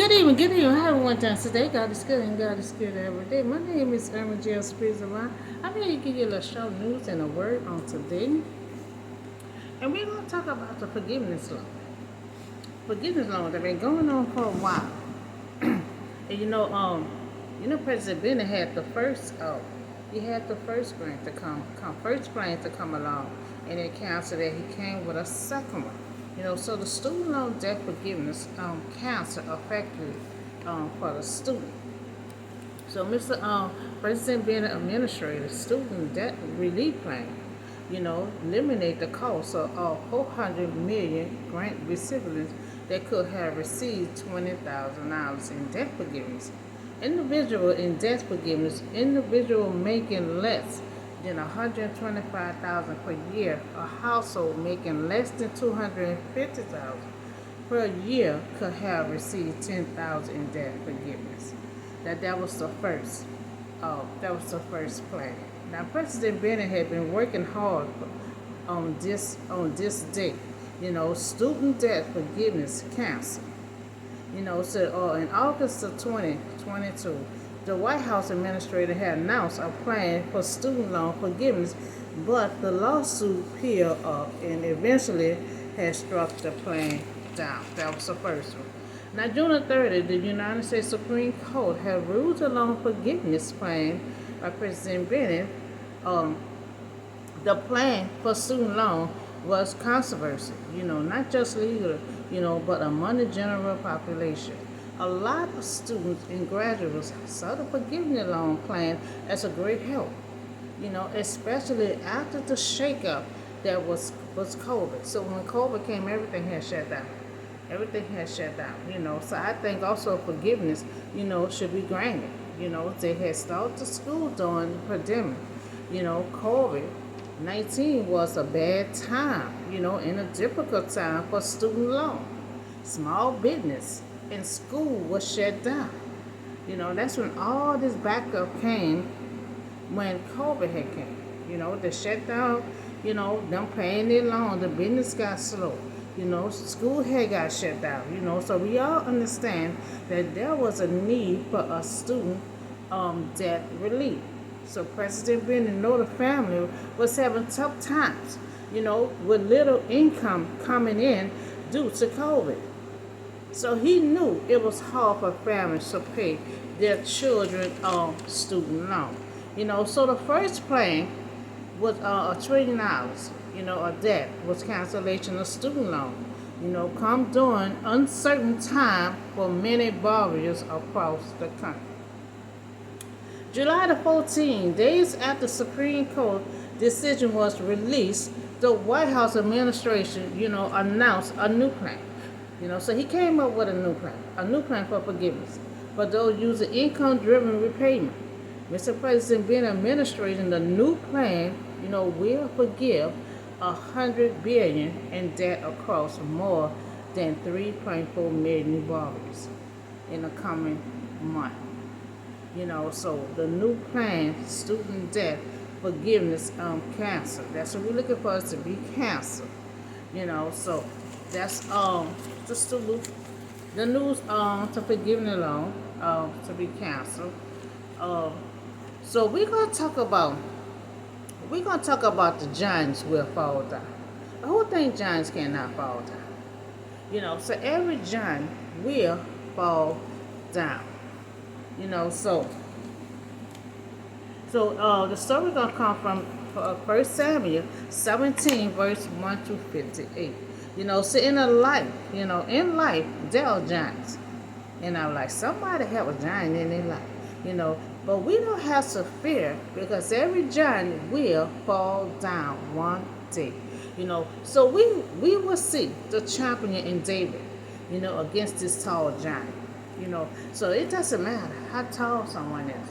Good evening. How everyone doing today? God is good and God is good every day. My name is Irma Jill Spears Line. I'm here to give you a little short news and a word on today. And we're going to talk about the forgiveness law. Forgiveness law that's been going on for a while. And President Biden had the first, he had the first grant to first plan to come along, and then canceled that he came with a second one. So the student loan debt forgiveness council effective for the student. So Mr. President being an administrator, student debt relief plan, eliminate the cost of 400 million grant recipients that could have received $20,000 in debt forgiveness. Individual in debt forgiveness, individual making less than $125,000 per year, a household making less than $250,000 per year could have received $10,000 in debt forgiveness. That was the first. That was the first plan. Now, President Biden had been working hard on this day. Student debt forgiveness council. So in August of 2022, the White House administrator had announced a plan for student loan forgiveness, but the lawsuit peeled up and eventually had struck the plan down. That was the first one. Now, June 30th, the United States Supreme Court had ruled the loan forgiveness plan by President Biden. The plan for student loan was controversial, not just legal, but among the general population. A lot of students and graduates saw the forgiveness loan plan as a great help, especially after the shakeup that was COVID. So when COVID came, everything had shut down. Everything has shut down, So I think also forgiveness, should be granted. They had started the school during the pandemic. COVID-19 was a bad time, and a difficult time for student loan. Small business and school was shut down. That's when all this backup came when COVID had came. The shutdown, them paying their loan, the business got slow. School had got shut down, so we all understand that there was a need for a student debt relief. So President Biden know the family was having tough times, with little income coming in due to COVID. So he knew it was hard for families to pay their children student loan. So the first plan was $1 trillion. A debt was cancellation of student loan. Come during uncertain time for many borrowers across the country. July the 14th, days after Supreme Court decision was released, the White House administration, announced a new plan. So he came up with a new plan for forgiveness for those using income-driven repayment. Mr. President being administrating the new plan, will forgive $100 billion in debt across more than 3.4 million borrowers in the coming month. So the new plan, student debt forgiveness canceled. That's what we're looking for, is to be canceled. So that's just the news to forgiving the loan to be canceled. So we're gonna talk about the giants will fall down. Who think giants cannot fall down? So every giant will fall down. So the story gonna come from 1 Samuel 17, verse 1 to 58. So in life, there are giants. Somebody have a giant in their life. But we don't have to fear, because every giant will fall down one day. So we will see the champion in David, against this tall giant. So it doesn't matter how tall someone is,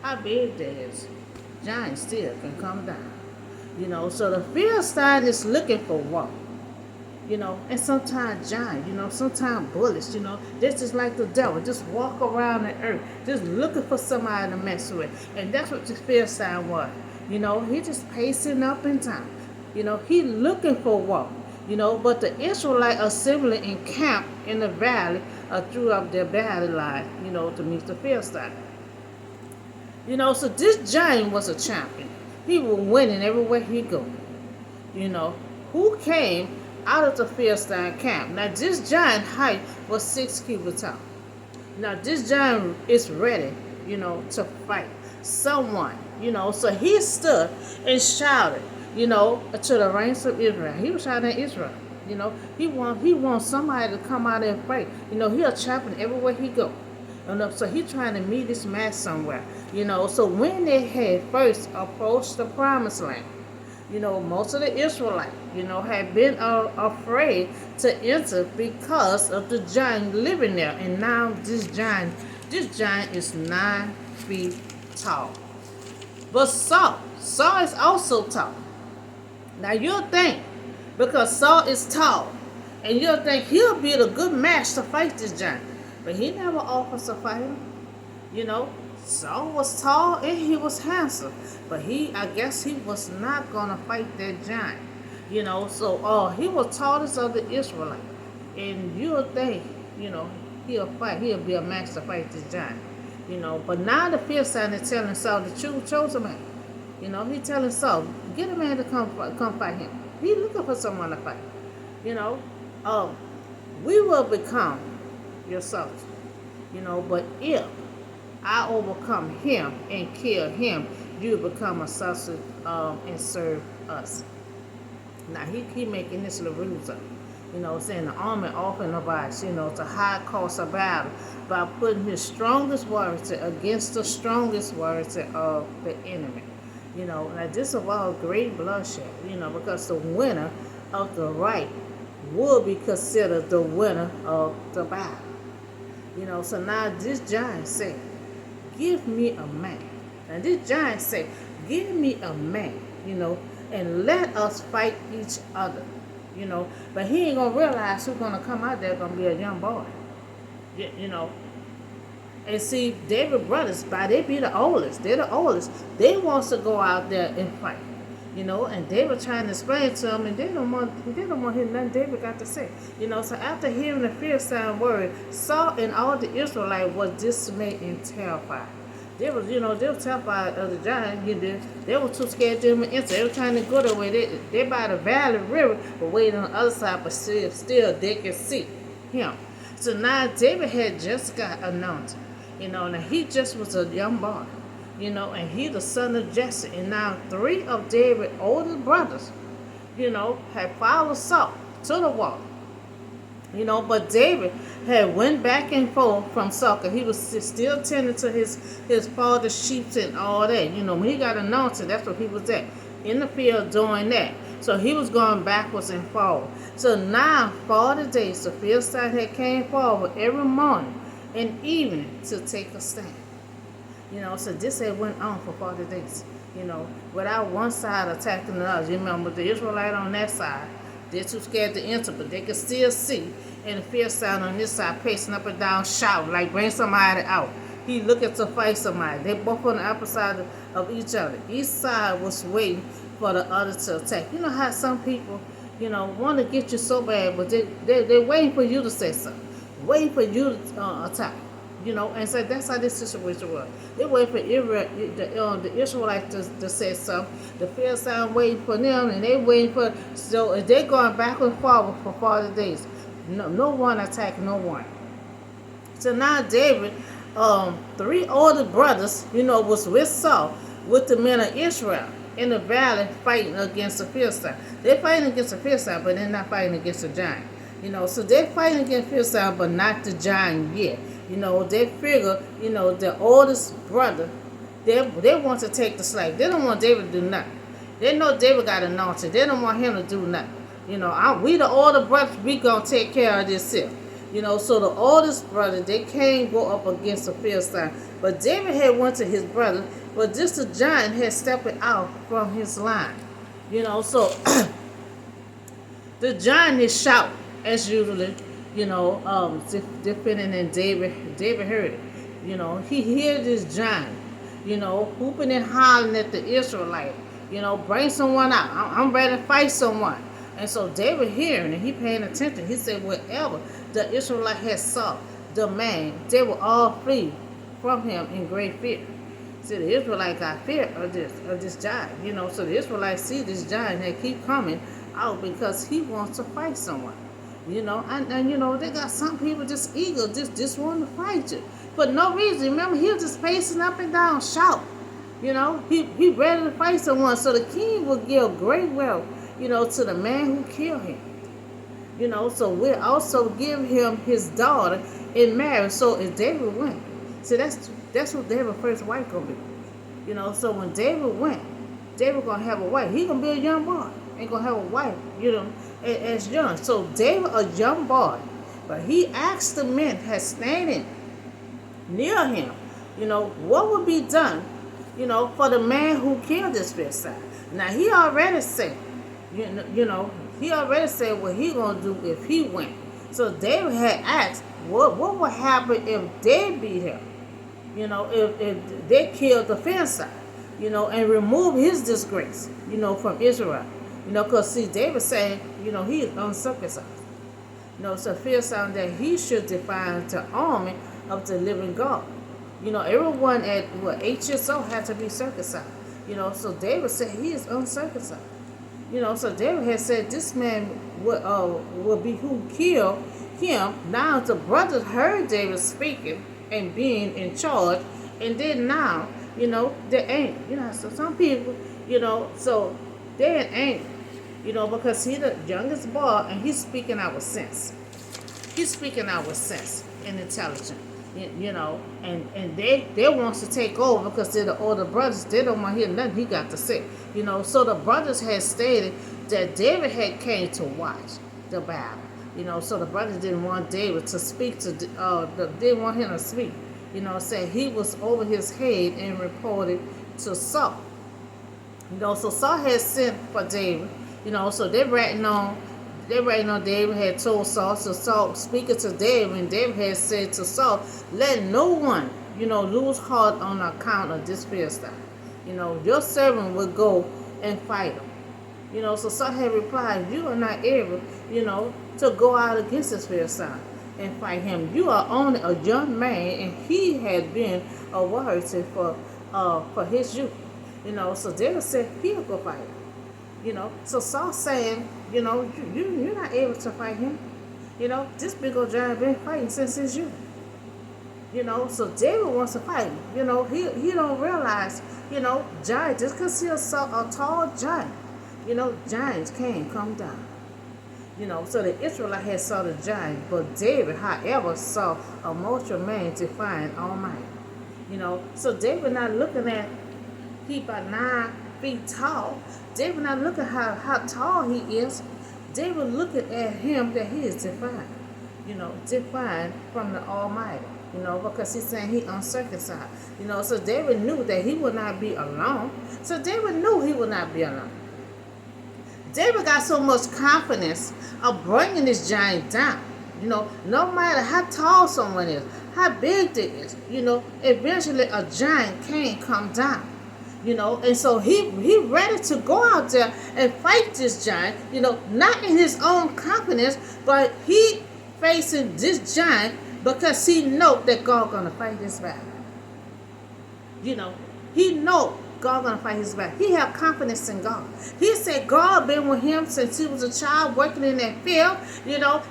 how big they is, giants still can come down. So the Philistine is looking for one. And sometimes giant, sometimes bullets, they're just like the devil, just walk around the earth, just looking for somebody to mess with. And that's what the Philistine was. He just pacing up and down. He looking for one. But the Israelite assembly encamped in the valley drew up their battle line, to meet the Philistine. So this giant was a champion. He was winning everywhere he go. You know, who came out of the Philistine camp. Now this giant height was 6 cubits tall. Now this giant is ready, to fight someone. So he stood and shouted, to the ranks of Israel. He was shouting at Israel. He wants somebody to come out and fight. He a champion everywhere he go. So he trying to meet this match somewhere. So when they had first approached the promised land, most of the Israelites, had been afraid to enter because of the giant living there. And now this giant is 9 feet tall. But Saul is also tall. Now you'll think, because Saul is tall, and you'll think he'll be the good match to fight this giant. But he never offers to fight him. Saul was tall and he was handsome. But I guess he was not going to fight that giant. So he was tallest of the Israelites. And you'll think, he'll fight. He'll be a match to fight this giant. But now the Philistine is telling Saul to choose a man. He telling Saul, get a man to come fight him. He looking for someone to fight. We will become your soldier. But if I overcome him and kill him, you become a substitute and serve us. Now he making this little rules up. Saying the army often advised, to high cost of battle by putting his strongest warrior against the strongest warrior of the enemy. Now this involves great bloodshed, because the winner of the right will be considered the winner of the battle. So now this giant said, give me a man. And this giant said, give me a man, and let us fight each other. But he ain't going to realize who's going to come out there going to be a young boy. And see, David brothers, they be the oldest. They're the oldest. They wants to go out there and fight. And David trying to explain to them, and they don't want to hear nothing David got to say. So after hearing the Philistine word, Saul and all the Israelites was dismayed and terrified. They were terrified of the giant. They were too scared to even enter. They were trying to go the way they by the valley river, but waiting on the other side, but still they could see him. So now David had just got anointed. And he just was a young boy. And he the son of Jesse. And now 3 of David's older brothers, had followed Saul to the wall. But David had went back and forth from Saul, because he was still tending to his father's sheep and all that. When he got anointed, that's what he was at, in the field doing that. So he was going backwards and forward. So now 40 days the Philistine had came forward every morning and evening to take a stand. So this had went on for 40 days, without one side attacking the other. Remember, the Israelite on that side, they're too scared to enter, but they can still see. And the Philistine on this side pacing up and down, shouting, like, bring somebody out. He looking to fight somebody. They both on the opposite of each other. Each side was waiting for the other to attack. You know how some people, want to get you so bad, but they're waiting for you to say something. Waiting for you to attack. And so that's how this situation was. They wait for the Israelites to say something. The Philistines waiting for them, and they waiting for. So if they're going back and forward for 40 days, no one attack no one. So now David, 3 older brothers, was with Saul, with the men of Israel in the valley fighting against the Philistine. They're fighting against the Philistine, but they're not fighting against the giant. So they're fighting against Philistine, but not the giant yet. They figure, the oldest brother, they want to take the slack. They don't want David to do nothing. They know David got anointed. They don't want him to do nothing. We the older brothers, we gonna take care of this here. So the oldest brother, they can't go up against the Philistine. But David had went to his brother, but just the giant had stepped out from his line. So the giant is shouting, as usually. Defending, and David heard it. He heard this giant, hooping and hollering at the Israelite. Bring someone out. I'm ready to fight someone. And so David hearing and he paying attention, he said, wherever the Israelite had saw the man, they will all flee from him in great fear. See, the Israelite got fear of this giant, So the Israelites see this giant and keep coming out because he wants to fight someone, and they got some people just eager, just want to fight you for no reason. Remember, he was just pacing up and down, shout. He ready to fight someone. So the king will give great wealth, to the man who killed him. So we'll also give him his daughter in marriage. So if David went, see that's what David's first wife gonna be. So when David went, David gonna have a wife. He gonna be a young boy. Ain't gonna have a wife, as young. So David a young boy, but he asked the men that standing near him, what would be done, for the man who killed this Philistine. Now he already said, he already said what he gonna do if he went. So David had asked, what would happen if they beat him? If they killed the Philistine, and remove his disgrace, from Israel. Because see, David saying, he is uncircumcised. So Philistine that he should defy the army of the living God. Everyone at 8 years old had to be circumcised. So David said he is uncircumcised. So David had said this man will be who killed him. Now the brothers heard David speaking and being in charge, and then now, they ain't, so some people, so they ain't, because he the youngest boy and he's speaking out with sense. He's speaking out with sense and intelligence. And they wants to take over because they're the older brothers. They don't want to hear nothing he got to say. So the brothers had stated that David had came to watch the battle. So the brothers didn't want David to speak to, didn't want him to speak. Said he was over his head and reported to Saul. So Saul had sent for David. So they're writing on David had told Saul, so Saul speaking to David, and David had said to Saul, let no one, lose heart on account of this Philistine. Your servant will go and fight him. So Saul had replied, you are not able, to go out against this Philistine and fight him. You are only a young man, and he had been a warrior for his youth. So David said he'll go fight him. So Saul saying, you're not able to fight him. This big old giant been fighting since his youth. So David wants to fight him. He don't realize, giant, just because he's a tall giant, giants can come down. So the Israelite had saw the giant, but David, however, saw a mortal man defying Almighty. So David not looking at he about 9 feet tall. David not looking how tall he is. David looking at him that he is defined. Defined from the Almighty. Because he's saying he uncircumcised. So David knew that he would not be alone. So David knew he would not be alone. David got so much confidence of bringing this giant down. No matter how tall someone is, how big they is, eventually a giant can come down. And so he ready to go out there and fight this giant, not in his own confidence, but he facing this giant because he know that God gonna fight this battle. He know God gonna fight his battle. He have confidence in God. He said God been with him since he was a child working in that field.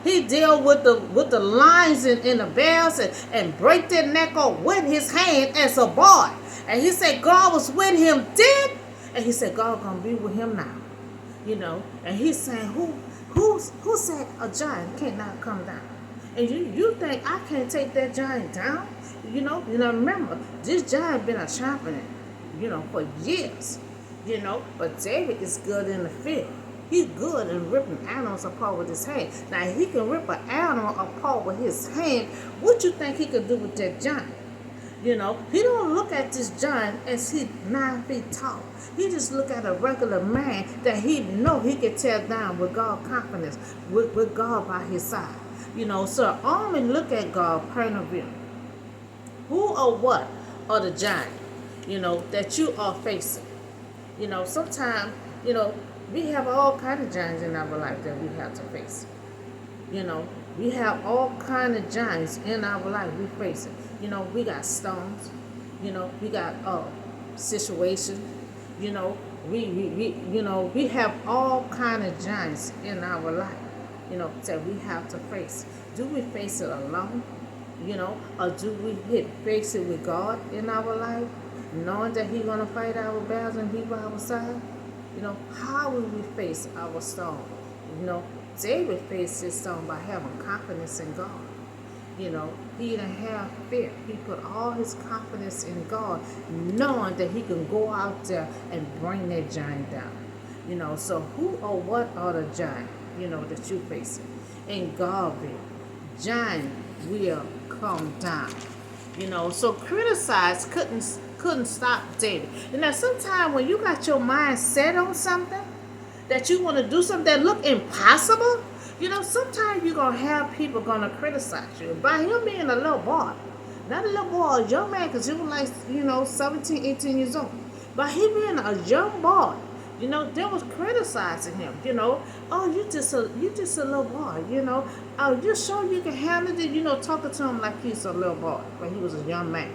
He deal with the lions and the bears and break their neck off with his hand as a boy. And he said God was with him then, and he said God gonna be with him now. And he's saying who said a giant cannot come down? And you think I can't take that giant down? Remember, this giant been a champion, for years. But David is good in the field. He's good in ripping animals apart with his hand. Now he can rip an animal apart with his hand. What you think he could do with that giant? He don't look at this giant as he 9 feet tall. He just look at a regular man that he know he can tear down with God confidence, with God by his side. So only look at God point of view. Who or what are the giant, that you are facing? Sometimes, we have all kind of giants in our life that we have to face. You know, we have all kind of giants in our life we face it. You know, we got storms. You know, we got situations. You know, we have all kind of giants in our life. You know, that we have to face. Do we face it alone? You know, or do we face it with God in our life, knowing that He's gonna fight our battles and be by our side? You know, how will we face our storm? You know, David faced his storm by having confidence in God. You know, he didn't have fear. He put all his confidence in God, knowing that he can go out there and bring that giant down. You know, so who or what are the giant, you know, that you facing? In Godville, giant will come down. You know, so criticize couldn't stop David. You know, sometimes when you got your mind set on something, that you want to do something that look impossible, you know, sometimes you're going to have people going to criticize you. By him being a little boy, not a little boy, a young man, because he was like, you know, 17, 18 years old. By him being a young boy, you know, they was criticizing him, you know. Oh, you just a little boy, you know. Oh, you sure you can handle it? You know, talking to him like he's a little boy, but he was a young man.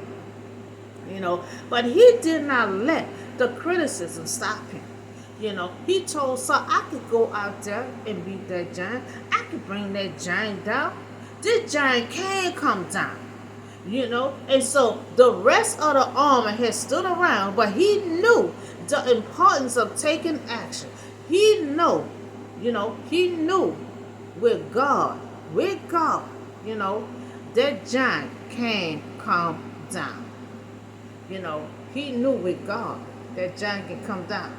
You know, but he did not let the criticism stop him. You know, he told Saul, I could go out there and beat that giant. I could bring that giant down. This giant can come down. You know, and so the rest of the army had stood around, but he knew the importance of taking action. He knew, he knew with God, you know, that giant can come down. You know, he knew with God that giant can come down.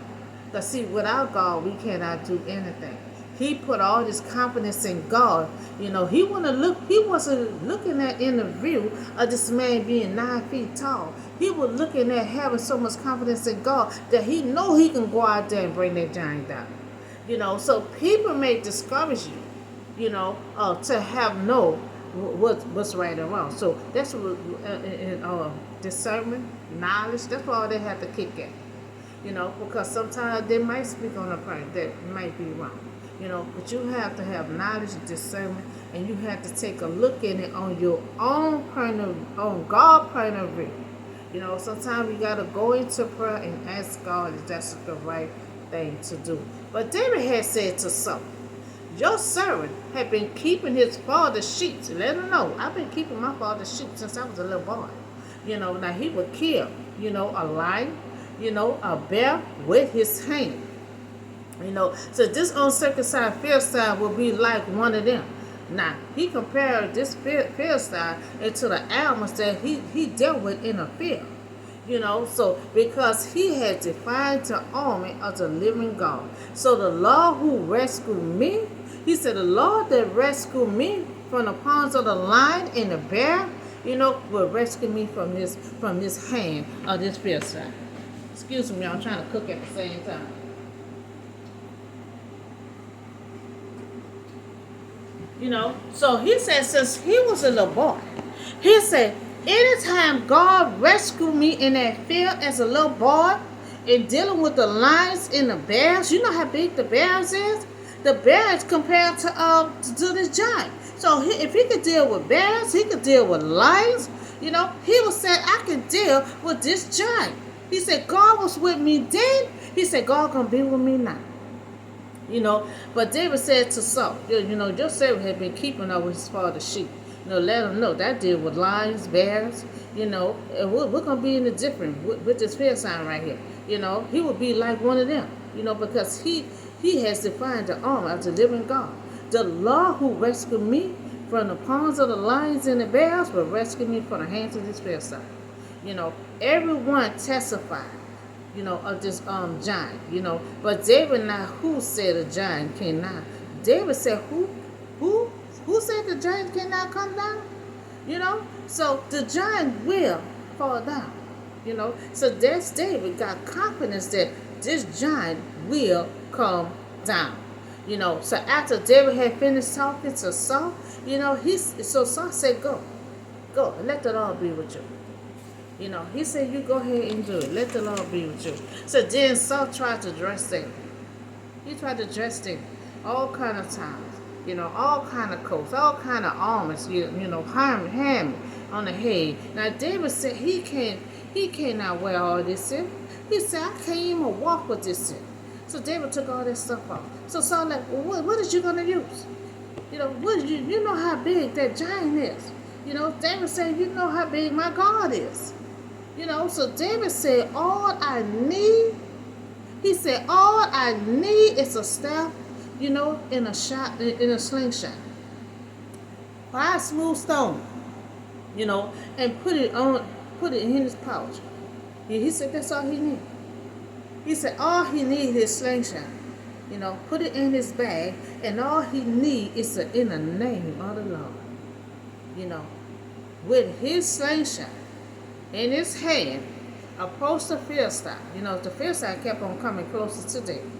Because see, without God, we cannot do anything. He put all his confidence in God. You know, he wasn't looking at in the view of this man being 9 feet tall. He was looking at having so much confidence in God that he know he can go out there and bring that giant down. You know, so people may discourage you, to have know what's right and wrong. So that's what discernment, knowledge, that's all they have to kick at. You know, because sometimes they might speak on a point that might be wrong. You know, but you have to have knowledge and discernment, and you have to take a look at it on your own on God's point of view. You know, sometimes you got to go into prayer and ask God if that's the right thing to do. But David had said to Saul, your servant had been keeping his father's sheep. Let him know, I've been keeping my father's sheep since I was a little boy. You know, now he would kill, a lion, a bear with his hand. You know, so this uncircumcised Philistine will be like one of them. Now, he compared this Philistine into the animals that he dealt with in the field. You know, so because he had defied the army of the living God. So the Lord who rescued me, he said, the Lord that rescued me from the paws of the lion and the bear, will rescue me from this hand of this Philistine. Excuse me, I'm trying to cook at the same time. You know, so he said since he was a little boy, he said, anytime God rescued me in that field as a little boy and dealing with the lions and the bears, you know how big the bears is? The bears compared to this giant. So if he could deal with bears, he could deal with lions. You know, he was saying, I can deal with this giant. He said, God was with me then. He said, God gonna be with me now. You know, but David said to Saul, your servant had been keeping up with his father's sheep. Let him know that deal with lions, bears, and we're going to be in the different with this Philistine right here. He would be like one of them, because he has defined the arm of the living God. The Lord who rescued me from the paws of the lions and the bears will rescue me from the hands of this Philistine. Everyone testified, of this giant, But David not who said a giant cannot. David said who said the giant cannot come down? So the giant will fall down. So that's David got confidence that this giant will come down. So after David had finished talking to Saul, so Saul said, go, and let the Lord be with you. He said, you go ahead and do it. Let the Lord be with you. So then Saul tried to address David. He tried to dress them all kind of times. All kind of coats, all kind of armors. Ham on the head. Now David said he cannot wear all this. He said, I can't even walk with this. So David took all that stuff off. So Saul like, well, what is you gonna use? You know how big that giant is. David said, you know how big my God is. So David said, all I need, he said, all I need is a staff, in a slingshot. 5 smooth stone, and put it in his pouch. He said that's all he need. He said all he need is slingshot. Put it in his bag, and all he need is in the name of the Lord. With his slingshot in his hand, approached the Philistine. The Philistine kept on coming closer to David.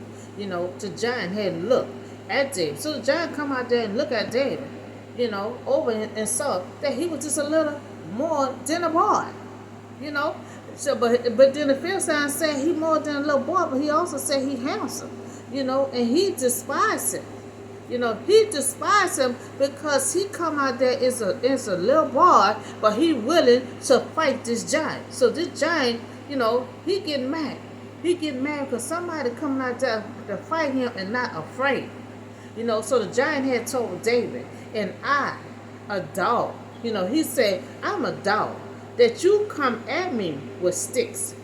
The giant had to look at David. So the giant come out there and look at David, over and saw that he was just a little more than a boy. So but then the Philistine said he more than a little boy, but he also said he handsome. And he despised him. He despised him because he come out there as a little boy, but he willing to fight this giant. So this giant, he getting mad. He getting mad because somebody coming out there to fight him and not afraid. So the giant had told David, and I, a dog. He said, I'm a dog that you come at me with sticks.